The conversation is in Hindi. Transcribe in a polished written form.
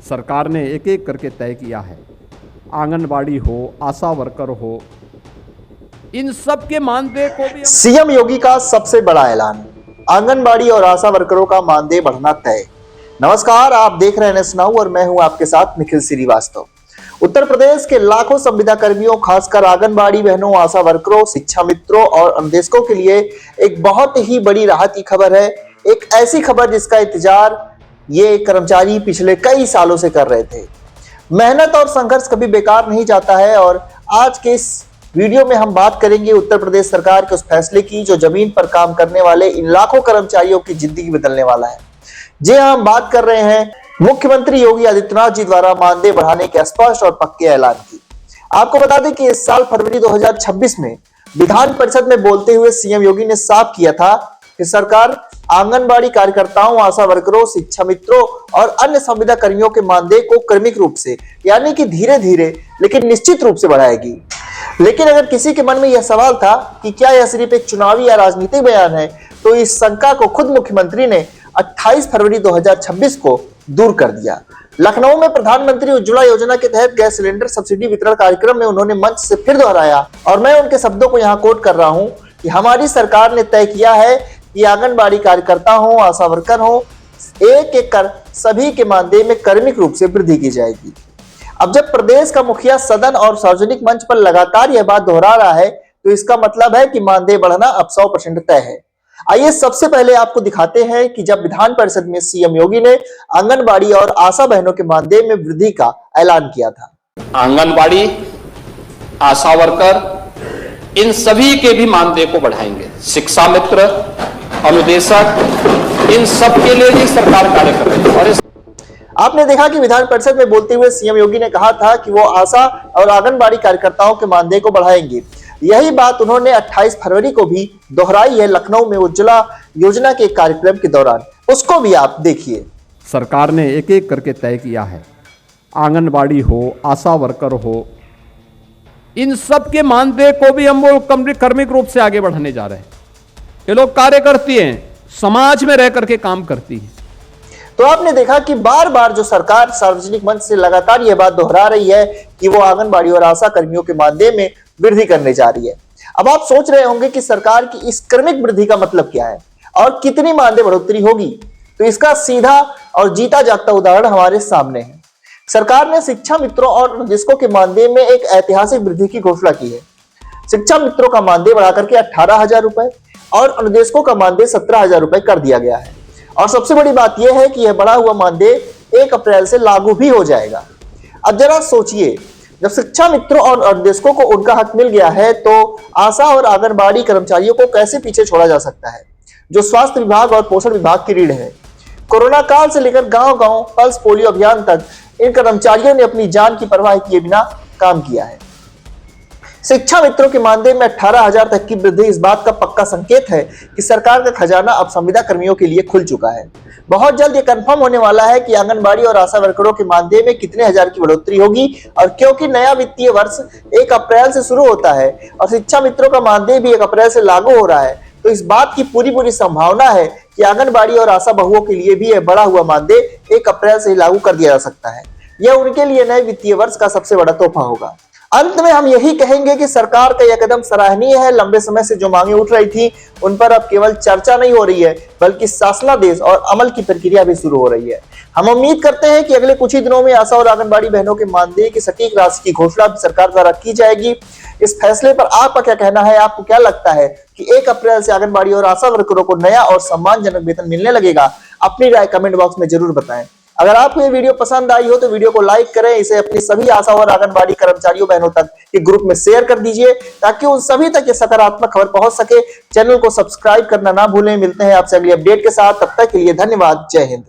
सरकार ने एक एक करके तय किया है। आंगनबाड़ी हो, आशा वर्कर हो, इन सब के मानदेय को भी सीएम योगी का सबसे बड़ा ऐलान, आंगनबाड़ी और आशा वर्करों का मानदेय बढ़ना तय। नमस्कार, आप देख रहे हैं NS Now और मैं हूं आपके साथ निखिल श्रीवास्तव। उत्तर प्रदेश के लाखों संविदा कर्मियों, खासकर आंगनबाड़ी बहनों, आशा वर्करों, शिक्षा मित्रों और अनुदेशकों के लिए एक बहुत ही बड़ी राहत की खबर है। एक ऐसी खबर जिसका इंतजार ये कर्मचारी पिछले कई सालों से कर रहे थे। मेहनत और संघर्ष कभी बेकार नहीं जाता है और आज के इस वीडियो में हम बात करेंगे उत्तर प्रदेश सरकार के उस फैसले की जो जमीन पर काम करने वाले इन लाखों कर्मचारियों की जिंदगी बदलने वाला है। जी हाँ, हम बात कर रहे हैं मुख्यमंत्री योगी आदित्यनाथ जी द्वारा मानदेय बढ़ाने के स्पष्ट और पक्के ऐलान की। आपको बता दें कि इस साल फरवरी 2026 में विधान परिषद में बोलते हुए सीएम योगी ने साफ किया था कि सरकार आंगनबाड़ी कार्यकर्ताओं, आशा वर्करों, शिक्षा मित्रों और अन्य संविदा कर्मियों के मानदेय को क्रमिक रूप से, यानी कि धीरे धीरे लेकिन निश्चित रूप से बढ़ाएगी। लेकिन अगर किसी के मन में यह सवाल था कि क्या यह सिर्फ एक चुनावी या राजनीतिक बयान है, तो इस शंका को खुद मुख्यमंत्री ने 28 फरवरी 2026 को दूर कर दिया। लखनऊ में प्रधानमंत्री उज्ज्वला योजना के तहत गैस सिलेंडर सब्सिडी वितरण कार्यक्रम में उन्होंने मंच से फिर दोहराया और मैं उनके शब्दों को यहाँ कोट कर रहा हूँ कि हमारी सरकार ने तय किया है कि आंगनबाड़ी कार्यकर्ता हो, आशा वर्कर हो, एक एक कर सभी के मानदेय में क्रमिक रूप से वृद्धि की जाएगी। अब जब प्रदेश का मुखिया सदन और सार्वजनिक मंच पर लगातार यह बात दोहरा रहा है, तो इसका मतलब है कि मानदेय बढ़ना अब 100% तय है। आइए सबसे पहले आपको दिखाते हैं कि जब विधान परिषद में सीएम योगी ने आंगनबाड़ी और आशा बहनों के मानदेय में वृद्धि का ऐलान किया था। आंगनबाड़ी, आशा वर्कर, इन सभी के भी मानदेय को बढ़ाएंगे। शिक्षा मित्र, अनुदेशक, इन सब के लिए भी सरकार कार्य कर रही है। और आपने देखा कि विधान परिषद में बोलते हुए सीएम योगी ने कहा था कि वो आशा और आंगनबाड़ी कार्यकर्ताओं के मानदेय को बढ़ाएंगे। यही बात उन्होंने 28 फरवरी को भी दोहराई है लखनऊ में उज्ज्वला योजना के कार्यक्रम के दौरान। उसको भी आप देखिए। सरकार ने एक एक करके तय किया है। आंगनबाड़ी हो, आशा वर्कर हो, इन सब के मानदेय को भी हम वो क्रमिक रूप से आगे बढ़ाने जा रहे हैं। ये लोग कार्य करती हैं, समाज में रह करके काम करती है। तो आपने देखा कि बार बार जो सरकार सार्वजनिक मंच से लगातार यह बात दोहरा रही है कि वो आंगनबाड़ी और आशा कर्मियों के मानदेय में वृद्धि करने जा रही है। अब आप सोच रहे होंगे कि सरकार की इस क्रमिक वृद्धि का मतलब क्या है और कितनी मानदेय बढ़ोतरी होगी। तो इसका सीधा और जीता जागता उदाहरण हमारे सामने है। सरकार ने शिक्षा मित्रों और अनुदेशकों के मानदेय में एक ऐतिहासिक वृद्धि की घोषणा की है। शिक्षा मित्रों का मानदेय बढ़ाकर के 18,000 रुपए और अनुदेशकों का मानदेय 17,000 रुपए कर दिया गया है। और सबसे बड़ी बात यह है कि यह बढ़ा हुआ मानदेय 1 अप्रैल से लागू भी हो जाएगा। अब जरा सोचिए, जब शिक्षा मित्रों और अनुदेशकों को उनका हक मिल गया है, तो आशा और आंगनबाड़ी कर्मचारियों को कैसे पीछे छोड़ा जा सकता है, जो स्वास्थ्य विभाग और पोषण विभाग की रीढ़ है। कोरोना काल से लेकर गांव-गांव पल्स पोलियो अभियान तक इन कर्मचारियों ने अपनी जान की परवाह किए बिना काम किया है। शिक्षा मित्रों के मानदेय में 18,000 तक की वृद्धि इस बात का पक्का संकेत है कि सरकार का खजाना अब संविदा कर्मियों के लिए खुल चुका है। बहुत जल्द ये कंफर्म होने वाला है कि आंगनबाड़ी और आशा वर्करों के मानदेय में कितने हजार की बढ़ोतरी होगी। और क्योंकि नया वित्तीय वर्ष 1 अप्रैल से शुरू होता है और शिक्षा मित्रों का मानदेय भी 1 अप्रैल से लागू हो रहा है, तो इस बात की पूरी संभावना है कि आंगनबाड़ी और आशा बहुओं के लिए भी यह बढ़ा हुआ मानदेय 1 अप्रैल से लागू कर दिया जा सकता है। यह उनके लिए नए वित्तीय वर्ष का सबसे बड़ा तोहफा होगा। अंत में हम यही कहेंगे कि सरकार का यह कदम सराहनीय है। लंबे समय से जो मांगे उठ रही थी, उन पर अब केवल चर्चा नहीं हो रही है, बल्कि शासनादेश और अमल की प्रक्रिया भी शुरू हो रही है। हम उम्मीद करते हैं कि अगले कुछ ही दिनों में आशा और आंगनबाड़ी बहनों के मानदेय की सटीक राशि की घोषणा सरकार द्वारा की जाएगी। इस फैसले पर आपका क्या कहना है? आपको क्या लगता है कि 1 अप्रैल से आंगनबाड़ी और आशा वर्करों को नया और सम्मानजनक वेतन मिलने लगेगा? अपनी राय कमेंट बॉक्स में जरूर बताएं। अगर आपको ये वीडियो पसंद आई हो तो वीडियो को लाइक करें, इसे अपनी सभी आशा और आंगनबाड़ी कर्मचारियों बहनों तक के ग्रुप में शेयर कर दीजिए ताकि उन सभी तक ये सकारात्मक खबर पहुंच सके। चैनल को सब्सक्राइब करना ना भूलें। मिलते हैं आपसे अगली अपडेट के साथ, तब तक के लिए धन्यवाद। जय हिंद।